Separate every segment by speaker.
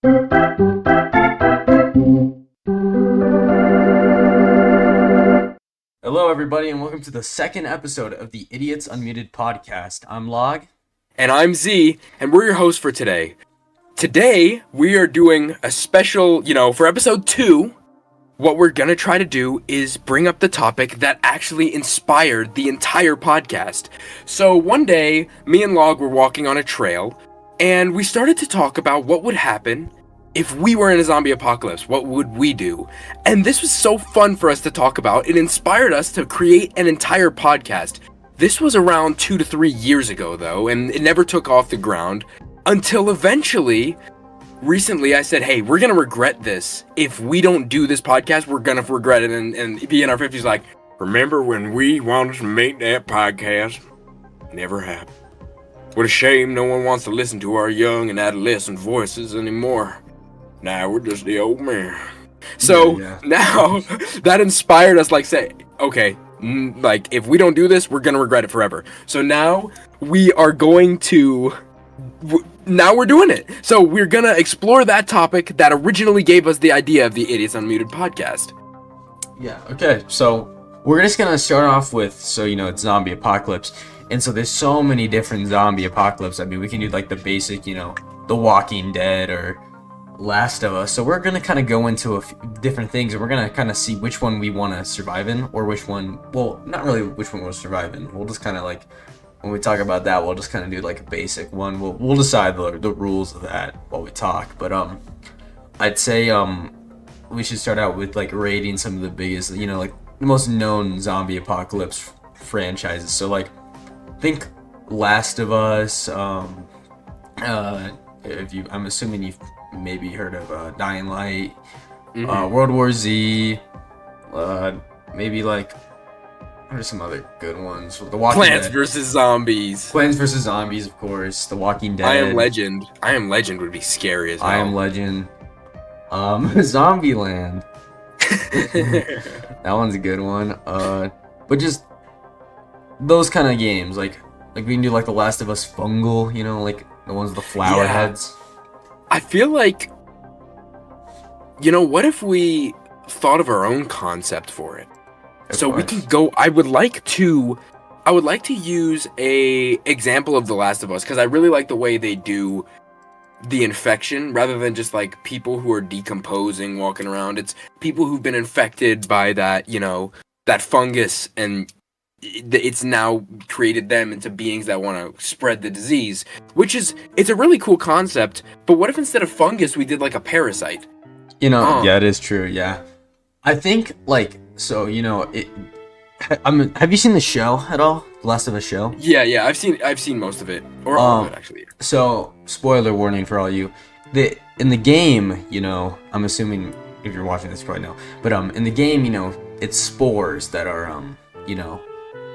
Speaker 1: Hello, everybody, and welcome to the second episode of the Idiots Unmuted podcast. I'm Log.
Speaker 2: And I'm Z, and we're your hosts for today. Today, we are doing a special, for episode 2, what we're going to try to do is bring up the topic that actually inspired the entire podcast. So one day, me and Log were walking on a trail, and we started to talk about what would happen if we were in a zombie apocalypse. What would we do? And this was so fun for us to talk about. It inspired us to create an entire podcast. This was around 2 to 3 years ago, though, and it never took off the ground until eventually, recently, I said, hey, we're going to regret this. If we don't do this podcast, we're going to regret it and be in our 50s like, remember when we wanted to make that podcast? Never happened. What a shame no one wants to listen to our young and adolescent voices anymore. Now we're just the old man. So now that inspired us, say, okay, if we don't do this, we're going to regret it forever. So now we are going to, now we're doing it. So we're going to explore that topic that originally gave us the idea of the Idiots Unmuted podcast.
Speaker 1: Yeah, okay. So we're just going to start off with, it's zombie apocalypse. And so there's so many different zombie apocalypse. I mean, we can do the basic, The Walking Dead or Last of Us. So we're going to kind of go into a few different things, and we're going to kind of see which one we want to survive in, or which one, well, not really which one we'll survive in. We'll just kind of when we talk about that, we'll just kind of do a basic one. We'll decide the rules of that while we talk. But I'd say we should start out with rating some of the biggest, the most known zombie apocalypse franchises. So think Last of Us. I'm assuming you've maybe heard of Dying Light, World War Z, maybe what are some other good ones? The Walking
Speaker 2: Plants
Speaker 1: Dead.
Speaker 2: vs. Zombies.
Speaker 1: Plants vs. Zombies, of course. The Walking Dead.
Speaker 2: I Am Legend. I Am Legend would be scary as hell.
Speaker 1: I Am Legend. Zombieland. That one's a good one. But just those kind of games, we can do The Last of Us Fungal, the ones with the flower heads.
Speaker 2: I feel what if we thought of our own concept for it? We can go, I would like to use a example of The Last of Us, because I really like the way they do the infection, rather than just people who are decomposing, walking around. It's people who've been infected by that, that fungus, and it's now created them into beings that want to spread the disease, it's a really cool concept. But what if instead of fungus we did a parasite?
Speaker 1: Yeah, it is true. Yeah, I think have you seen the show at all? The Last of Us show?
Speaker 2: Yeah, I've seen most of it, or all of it actually.
Speaker 1: So spoiler warning for all you. In the game, I'm assuming if you're watching this, you probably know. But in the game, it's spores that are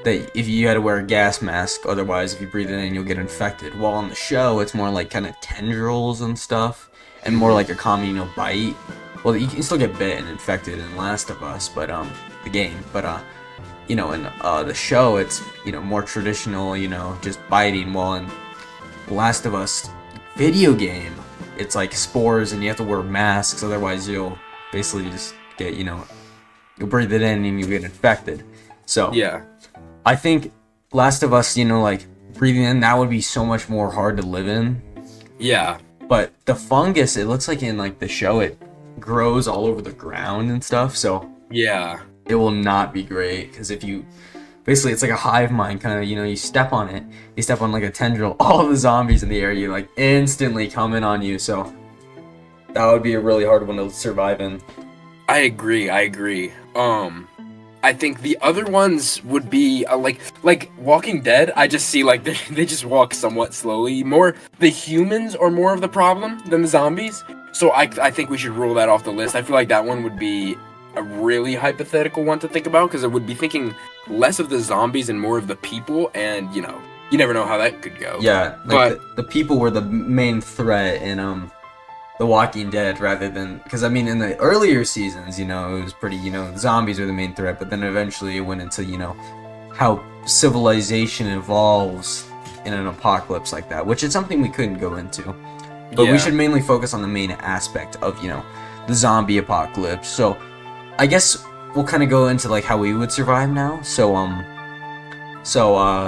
Speaker 1: that if you had to wear a gas mask, otherwise if you breathe it in you'll get infected. While on the show it's more kind of tendrils and stuff, and more a common bite. Well, you can still get bit and infected in Last of Us, but the game, but in the show it's more traditional, just biting. While in Last of Us video game it's spores and you have to wear masks, otherwise you'll basically just get you'll breathe it in and you get infected. So
Speaker 2: yeah,
Speaker 1: I think Last of Us, breathing in, that would be so much more hard to live in.
Speaker 2: Yeah.
Speaker 1: But the fungus, it looks in the show, it grows all over the ground and stuff. So
Speaker 2: yeah,
Speaker 1: it will not be great, because if you, basically it's a hive mind kind of, you step on it, you step on a tendril, all the zombies in the area instantly come in on you. So that would be a really hard one to survive in.
Speaker 2: I agree. I think the other ones would be like Walking Dead. I just see they just walk somewhat slowly. More the humans are more of the problem than the zombies. So I think we should rule that off the list. I feel that one would be a really hypothetical one to think about, because it would be thinking less of the zombies and more of the people, and you never know how that could go.
Speaker 1: Yeah, but the people were the main threat in The Walking Dead, rather than, because in the earlier seasons, it was pretty, zombies were the main threat, but then eventually it went into, how civilization evolves in an apocalypse like that, which is something we couldn't go into. But
Speaker 2: Yeah.
Speaker 1: we should mainly focus on the main aspect of, the zombie apocalypse. So, I guess we'll kind of go into like how we would survive now.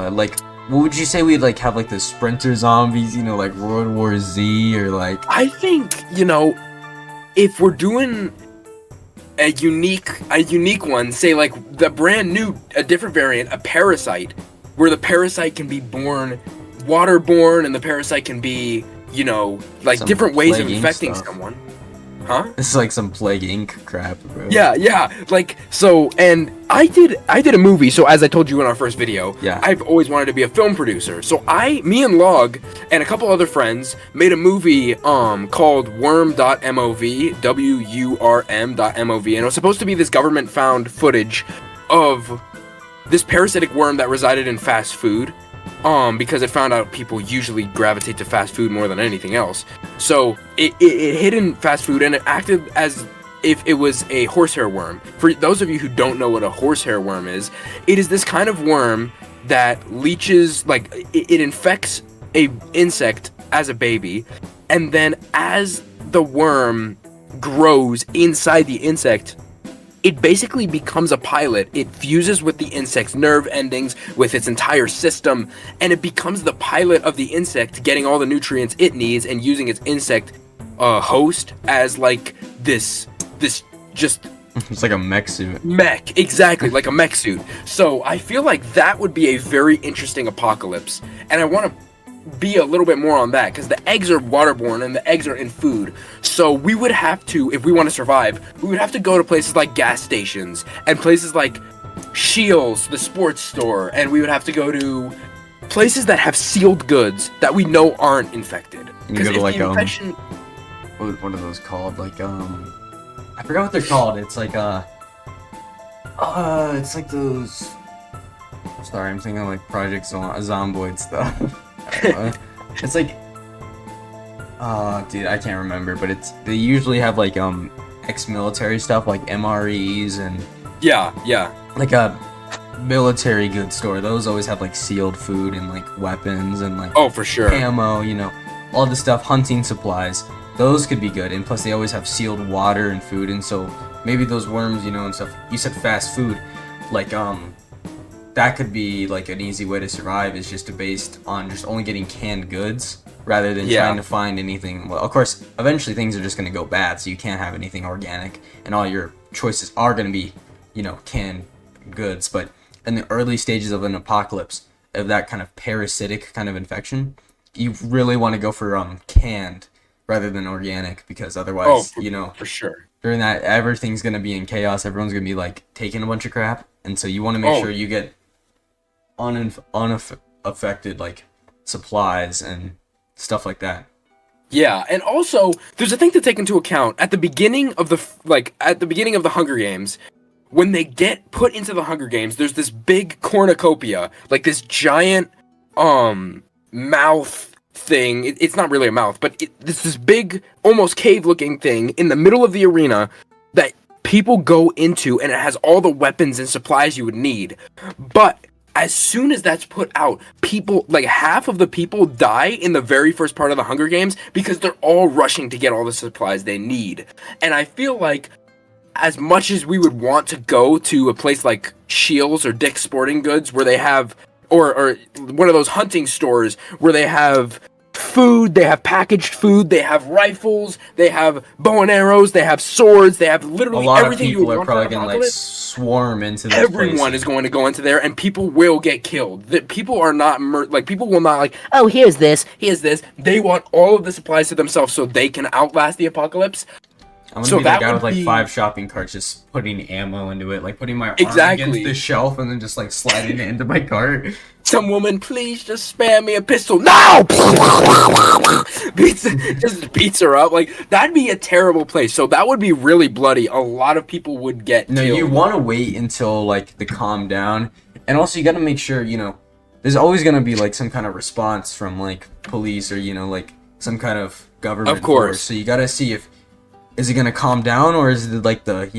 Speaker 1: Like, what would you say we'd like have like the sprinter zombies, like World War Z or like?
Speaker 2: I think, if we're doing a unique one, say like the brand new, a different variant, a parasite, where the parasite can be born waterborne and the parasite can be, like
Speaker 1: Some
Speaker 2: different ways of
Speaker 1: Plague Inc.
Speaker 2: infecting
Speaker 1: stuff.
Speaker 2: someone. Huh?
Speaker 1: This is like some Plague Inc. crap, bro.
Speaker 2: Yeah, like, so, and I did a movie, so as I told you in our first video,
Speaker 1: Yeah.
Speaker 2: I've always wanted to be a film producer, so me and Log, and a couple other friends, made a movie, called Worm.mov, WURM.mov, and it was supposed to be this government-found footage of this parasitic worm that resided in fast food, because it found out people usually gravitate to fast food more than anything else. So it hid in fast food and it acted as if it was a horsehair worm. For those of you who don't know what a horsehair worm is, it is this kind of worm that leeches, like it infects a insect as a baby, and then as the worm grows inside the insect, it basically becomes a pilot. It fuses with the insect's nerve endings, with its entire system, and it becomes the pilot of the insect, getting all the nutrients it needs and using its insect host as like this just
Speaker 1: It's like a mech suit.
Speaker 2: mech, exactly, like a mech suit. So I feel like that would be a very interesting apocalypse, and I want to be a little bit more on that because the eggs are waterborne and the eggs are in food. So we would have to, if we want to survive, we would have to go to places like gas stations and places like Shields, the sports store, and we would have to go to places that have sealed goods that we know aren't infected.
Speaker 1: You go to
Speaker 2: if
Speaker 1: like
Speaker 2: the infection,
Speaker 1: what are those called? Like I forgot what they're called. It's like it's like those. Sorry, I'm thinking like Project Zomboid stuff. It's like, dude, I can't remember, but they usually have like ex-military stuff like MREs and
Speaker 2: yeah,
Speaker 1: like a military goods store. Those always have like sealed food and like weapons and like
Speaker 2: oh for sure.
Speaker 1: ammo, all the stuff, hunting supplies. Those could be good, and plus they always have sealed water and food, and so maybe those worms, and stuff. You said fast food, like that could be like an easy way to survive, is just based on just only getting canned goods rather than trying to find anything. Well, of course, eventually things are just going to go bad, so you can't have anything organic, and all your choices are going to be, canned goods. But in the early stages of an apocalypse, of that kind of parasitic kind of infection, you really want to go for canned rather than organic, because otherwise,
Speaker 2: for sure.
Speaker 1: during that, everything's going to be in chaos. Everyone's going to be like taking a bunch of crap, and so you want to make sure you get unaffected like supplies and stuff like that.
Speaker 2: Yeah, and also there's a thing to take into account at the beginning of the Hunger Games. When they get put into the Hunger Games, there's this big cornucopia, like this giant mouth thing. It's not really a mouth, but it's this big, almost cave-looking thing in the middle of the arena that people go into, and it has all the weapons and supplies you would need. But as soon as that's put out, people, like half of the people die in the very first part of the Hunger Games because they're all rushing to get all the supplies they need. And I feel like as much as we would want to go to a place like Shields or Dick's Sporting Goods where they have, or one of those hunting stores where they have food, they have packaged food, they have rifles, they have bow and arrows, they have swords, they have literally everything you would want.
Speaker 1: A lot of people are probably gonna like swarm into those
Speaker 2: Everyone
Speaker 1: places.
Speaker 2: is going to go into there, and people will get killed. People are not people will not like,
Speaker 3: Oh, here's this.
Speaker 2: They want all of the supplies to themselves so they can outlast the apocalypse.
Speaker 1: I'm gonna
Speaker 2: So
Speaker 1: be that
Speaker 2: that
Speaker 1: guy
Speaker 2: would
Speaker 1: with like
Speaker 2: be-
Speaker 1: 5 shopping carts, just putting ammo into it, like putting my arm
Speaker 2: Exactly.
Speaker 1: against the shelf and then just like sliding it into my cart.
Speaker 2: Some woman, please just spare me a pistol. No! just beats her up. Like, that'd be a terrible place. So that would be really bloody. A lot of people would get
Speaker 1: No,
Speaker 2: killed.
Speaker 1: you want to wait until like the calm down, and also you got to make sure there's always gonna be like some kind of response from like police or like some kind of government.
Speaker 2: Of course.
Speaker 1: force. So you got to see if is it gonna calm down, or is it like the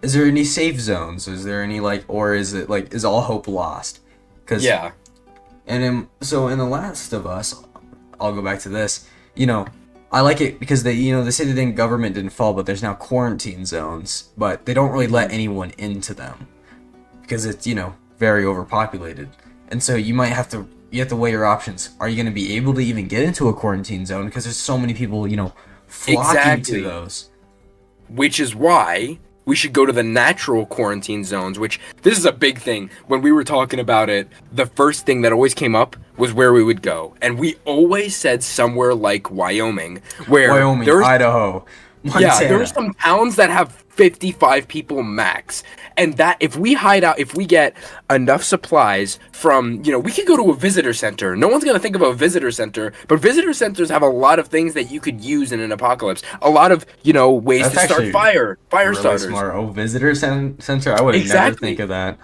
Speaker 1: is there any safe zones? Is there any like, or is it like, is all hope lost? Cause
Speaker 2: Yeah.
Speaker 1: And in The Last of Us, I'll go back to this. I like it because they say the government didn't fall, but there's now quarantine zones, but they don't really let anyone into them because it's, very overpopulated. And so you have to weigh your options. Are you going to be able to even get into a quarantine zone because there's so many people, flocking to those.
Speaker 2: Which is why we should go to the natural quarantine zones, which this is a big thing. When we were talking about it, the first thing that always came up was where we would go. And we always said somewhere like Wyoming, where
Speaker 1: Idaho, Montana.
Speaker 2: Yeah, there are some towns that have 55 people max. And that if we hide out, if we get enough supplies from, we could go to a visitor center. No one's going to think of a visitor center, but visitor centers have a lot of things that you could use in an apocalypse. A lot of, ways to start fire really starters.
Speaker 1: Smart. Oh, visitor center? I would never think of that.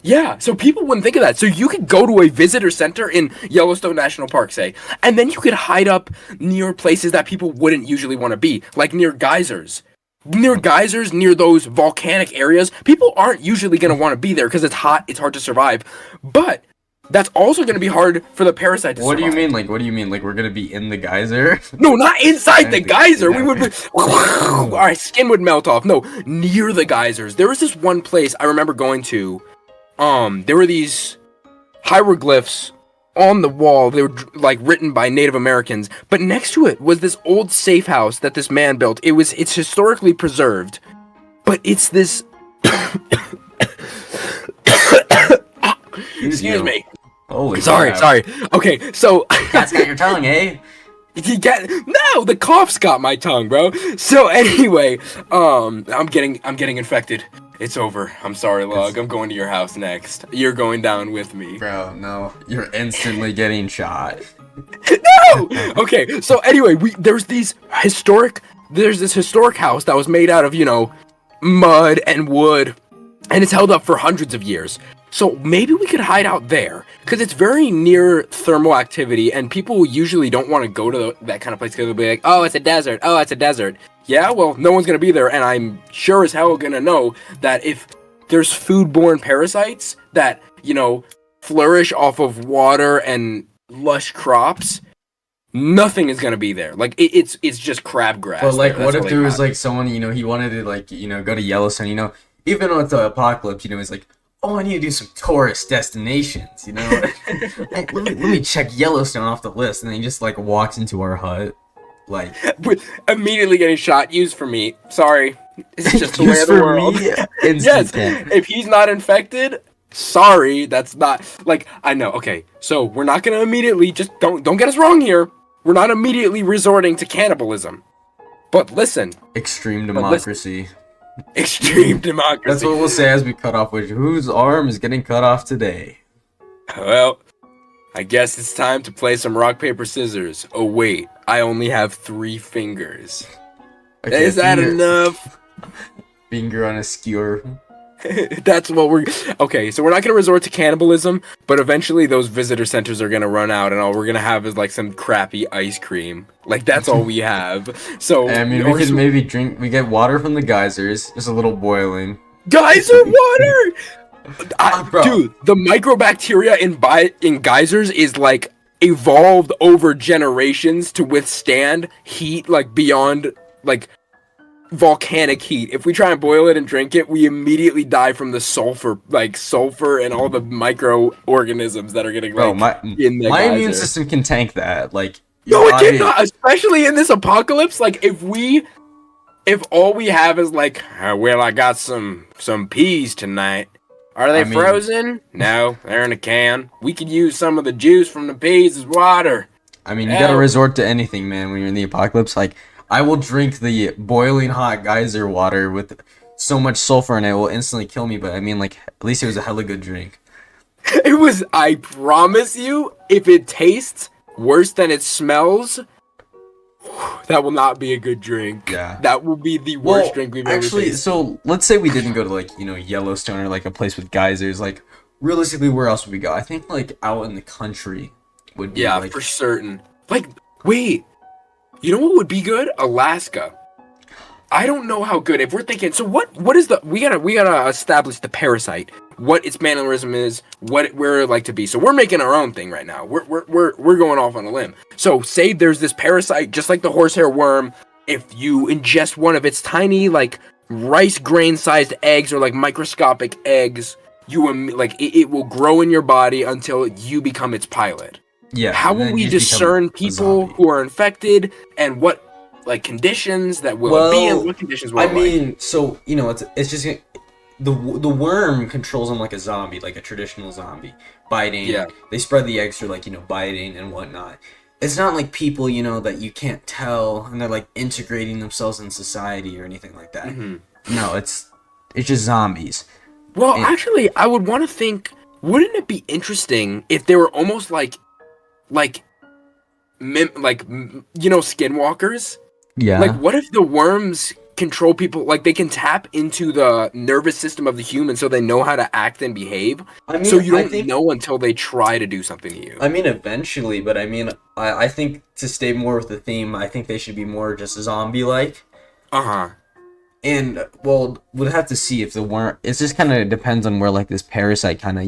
Speaker 2: Yeah, so people wouldn't think of that. So you could go to a visitor center in Yellowstone National Park, say, and then you could hide up near places that people wouldn't usually want to be, like near geysers. Near geysers, near those volcanic areas, people aren't usually going to want to be there because it's hot, it's hard to survive. But that's also going to be hard for the parasite to survive.
Speaker 1: What do you mean? Like we're going to be in the geyser?
Speaker 2: No, not inside the geyser. We would be... Our skin would melt off. No, near the geysers. There was this one place I remember going to. There were these hieroglyphs on the wall. They were like written by Native Americans, but next to it was this old safe house that this man built. It's historically preserved, but it's this excuse me.
Speaker 1: Holy
Speaker 2: sorry. Okay, so
Speaker 1: that's got your tongue, eh?
Speaker 2: No, the cough's got my tongue, bro. So anyway, I'm getting infected. It's over. I'm sorry, Lug. I'm going to your house next. You're going down with me.
Speaker 1: Bro, no. You're instantly getting shot.
Speaker 2: No! Okay, so anyway, there's this historic house that was made out of, mud and wood, and it's held up for hundreds of years. So maybe we could hide out there, because it's very near thermal activity, and people usually don't want to go to that kind of place, because they'll be like, oh, it's a desert. Oh, it's a desert. Yeah, well, no one's going to be there, and I'm sure as hell going to know that if there's foodborne parasites that, flourish off of water and lush crops, nothing is going to be there. Like, it's just crabgrass.
Speaker 1: But, like, what if there was, like, someone, he wanted to, like, go to Yellowstone, even though it's an apocalypse, it's like, oh, I need to do some tourist destinations, Like, let me check Yellowstone off the list, and then he just, like, walks into our hut. Like,
Speaker 2: immediately getting shot. Used for meat. Sorry, it's just the way of the world. Yes, if he's not infected, sorry, that's not like I know. Okay, so we're not gonna immediately just don't get us wrong here. We're not immediately resorting to cannibalism. But listen,
Speaker 1: extreme democracy.
Speaker 2: Extreme democracy.
Speaker 1: That's what we'll say as we cut off. Whose arm is getting cut off today?
Speaker 2: Well, I guess it's time to play some rock, paper, scissors. Oh, wait. I only have 3 fingers. Okay, is that enough?
Speaker 1: Finger on a skewer.
Speaker 2: That's what we're... Okay, so we're not going to resort to cannibalism, but eventually those visitor centers are going to run out, and all we're going to have is, like, some crappy ice cream. Like, that's all we have. So...
Speaker 1: I mean, we can maybe drink... We get water from the geysers. Just a little boiling.
Speaker 2: Geyser water! Dude, the microbacteria in geysers is like evolved over generations to withstand heat like beyond like volcanic heat. If we try and boil it and drink it, we immediately die from the sulfur and all the microorganisms that are getting like in the
Speaker 1: my
Speaker 2: geyser.
Speaker 1: Immune system can tank that. Like
Speaker 2: no, it cannot. Especially in this apocalypse. Like if all we have is like, well, I got some peas tonight. Are they frozen? No, they're in a can. We could use some of the juice from the peas as water.
Speaker 1: I mean, you gotta resort to anything, man, when you're in the apocalypse. Like, I will drink the boiling hot geyser water with so much sulfur in it, will instantly kill me, but I mean, like, at least it was a hella good drink.
Speaker 2: It was, I promise you, if it tastes worse than it smells, that will not be a good drink.
Speaker 1: Yeah.
Speaker 2: That will be the worst drink we've ever tasted.
Speaker 1: So let's say we didn't go to like, Yellowstone or like a place with geysers. Like, realistically, where else would we go? I think like out in the country would be like...
Speaker 2: for certain. Like, wait. You know what would be good? Alaska. I don't know how good. If we're thinking, so what is the... We gotta establish the parasite. what its mannerism is, where it like to be. So we're making our own thing right now. We're going off on a limb. So say there's this parasite, just like the horsehair worm. If you ingest one of its tiny like rice grain sized eggs or like microscopic eggs, it will grow in your body until you become its pilot.
Speaker 1: Yeah.
Speaker 2: How
Speaker 1: and
Speaker 2: will
Speaker 1: then
Speaker 2: we
Speaker 1: you just
Speaker 2: discern
Speaker 1: become a
Speaker 2: people
Speaker 1: zombie.
Speaker 2: who are infected and what like conditions that will it be and what conditions will
Speaker 1: I
Speaker 2: it like?
Speaker 1: mean, so it's just the worm controls them like a zombie, like a traditional zombie, biting.
Speaker 2: Yeah.
Speaker 1: They spread the eggs through like biting and whatnot. It's not like people that you can't tell and they're like integrating themselves in society or anything like that. No, it's just zombies.
Speaker 2: Well,
Speaker 1: And-
Speaker 2: actually, I would want to think. Wouldn't it be interesting if they were almost like skinwalkers?
Speaker 1: Yeah.
Speaker 2: Like, what if the worms control people? Like, they can tap into the nervous system of the human, so they know how to act and behave.
Speaker 1: I mean,
Speaker 2: So you
Speaker 1: I
Speaker 2: don't
Speaker 1: think-
Speaker 2: know until they try to do something to you.
Speaker 1: I mean, eventually, but I mean, I think to stay more with the theme, I think they should be more just zombie-like.
Speaker 2: Uh-huh.
Speaker 1: And, well, we'll have to see if the worm... It just kind of depends on where, like, this parasite kind of,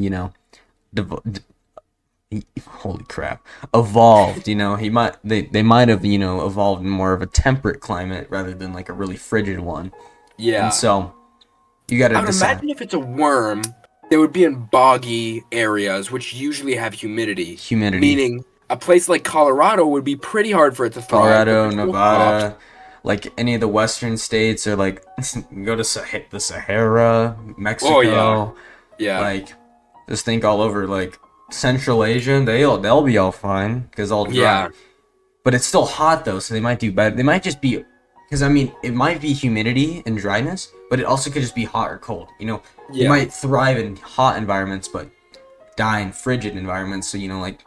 Speaker 1: holy crap, evolved, They might have, evolved in more of a temperate climate rather than, like, a really frigid one.
Speaker 2: Yeah.
Speaker 1: And so, you gotta
Speaker 2: I would
Speaker 1: decide.
Speaker 2: imagine if it's a worm, they would be in boggy areas, which usually have humidity. Meaning, a place like Colorado would be pretty hard for it to thrive.
Speaker 1: Colorado,
Speaker 2: but there's no
Speaker 1: Nevada,
Speaker 2: crops.
Speaker 1: like any of the western states, or like go to the Sahara, Mexico.
Speaker 2: Oh, yeah. Yeah.
Speaker 1: Like, just think all over like Central Asia. They'll be all fine because all dry.
Speaker 2: Yeah.
Speaker 1: But it's still hot though, so they might do better. They might just be, because I mean, it might be humidity and dryness, but it also could just be hot or cold. You
Speaker 2: Yeah.
Speaker 1: might thrive in hot environments, but die in frigid environments. So like.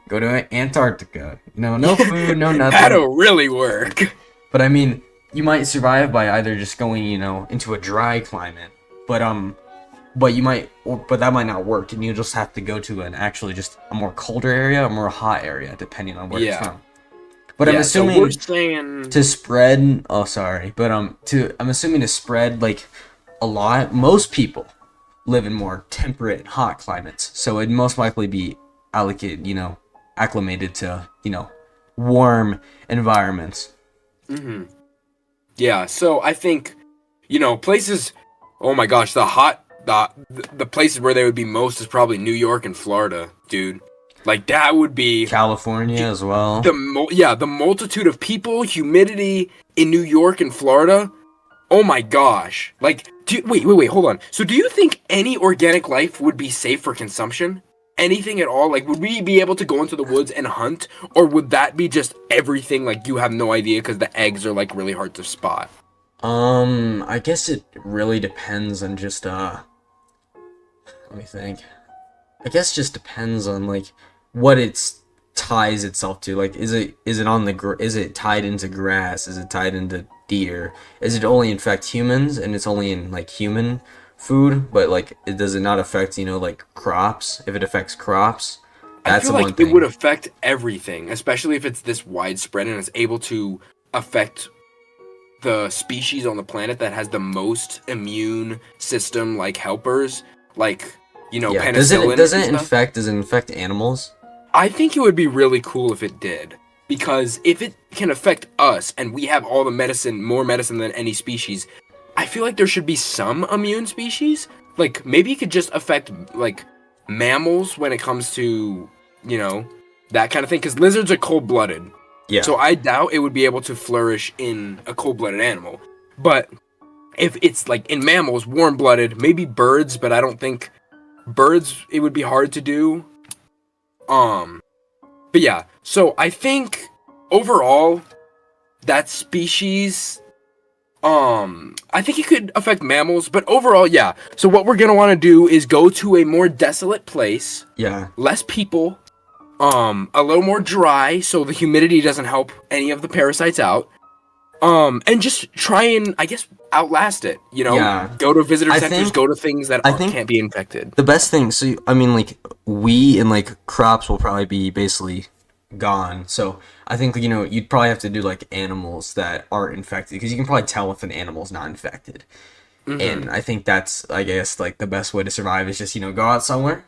Speaker 1: Go to Antarctica. No food, no nothing.
Speaker 2: That'll really work.
Speaker 1: But I mean, you might survive by either just going, into a dry climate. But that might not work, and you just have to go to actually just a more colder area, or more hot area, depending on where it's from. But I'm assuming
Speaker 2: so we're saying
Speaker 1: to spread. Oh, sorry, but I'm assuming to spread like a lot. Most people live in more temperate, hot climates, so it'd most likely be acclimated to, warm environments.
Speaker 2: Mm-hmm. Yeah, so I think, places, oh my gosh, the places where they would be most is probably New York and Florida, dude. Like, that would be...
Speaker 1: California as well.
Speaker 2: The multitude of people, humidity in New York and Florida, oh my gosh. Like, wait, hold on. So do you think any organic life would be safe for consumption? Anything at all? Like, would we be able to go into the woods and hunt, or would that be just everything, like, you have no idea because the eggs are, like, really hard to spot?
Speaker 1: I guess it really depends on just, let me think. I guess it just depends on, like, what it ties itself to. Like, is it tied into grass? Is it tied into deer? Is it only infect humans, and it's only in, like, human food, but like does it not affect like crops? If it affects crops, that's
Speaker 2: I feel
Speaker 1: the
Speaker 2: like
Speaker 1: one thing.
Speaker 2: it would affect everything, especially if it's this widespread and it's able to affect the species on the planet that has the most immune system like helpers, like penicillin.
Speaker 1: Does
Speaker 2: and
Speaker 1: it
Speaker 2: stuff.
Speaker 1: infect animals?
Speaker 2: I think it would be really cool if it did, because if it can affect us and we have all the medicine, more medicine than any species, I feel like there should be some immune species. Like, maybe it could just affect, like, mammals when it comes to, that kind of thing. Because lizards are cold-blooded.
Speaker 1: Yeah.
Speaker 2: So I doubt it would be able to flourish in a cold-blooded animal. But if it's, like, in mammals, warm-blooded, maybe birds, but I don't think birds, it would be hard to do. But yeah, so I think, overall, that species... I think it could affect mammals, but overall, yeah. So what we're gonna want to do is go to a more desolate place.
Speaker 1: Yeah.
Speaker 2: Less people. A little more dry, so the humidity doesn't help any of the parasites out. And just try and, I guess, outlast it.
Speaker 1: Yeah.
Speaker 2: Go to visitor
Speaker 1: I
Speaker 2: centers,
Speaker 1: think-
Speaker 2: go to things that
Speaker 1: I think-
Speaker 2: can't be infected.
Speaker 1: The best thing, so I mean, like, we and like crops will probably be basically gone. So I think you'd probably have to do like animals that aren't infected, because you can probably tell if an animal's not infected. And I think that's, I guess, like the best way to survive is just, go out somewhere,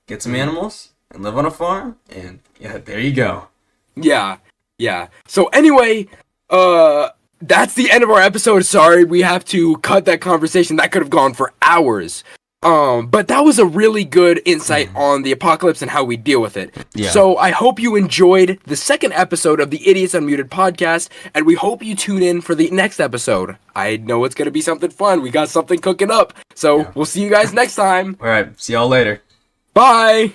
Speaker 1: get some animals, and live on a farm, and yeah, there you go.
Speaker 2: Yeah, yeah. So anyway, that's the end of our episode. Sorry, we have to cut that conversation. That could have gone for hours. But that was a really good insight on the apocalypse and how we deal with it.
Speaker 1: Yeah.
Speaker 2: So I hope you enjoyed the second episode of the Idiots Unmuted podcast, and we hope you tune in for the next episode. I know it's gonna be something fun. We got something cooking up. So we'll see you guys next time.
Speaker 1: All right, see y'all later.
Speaker 2: Bye.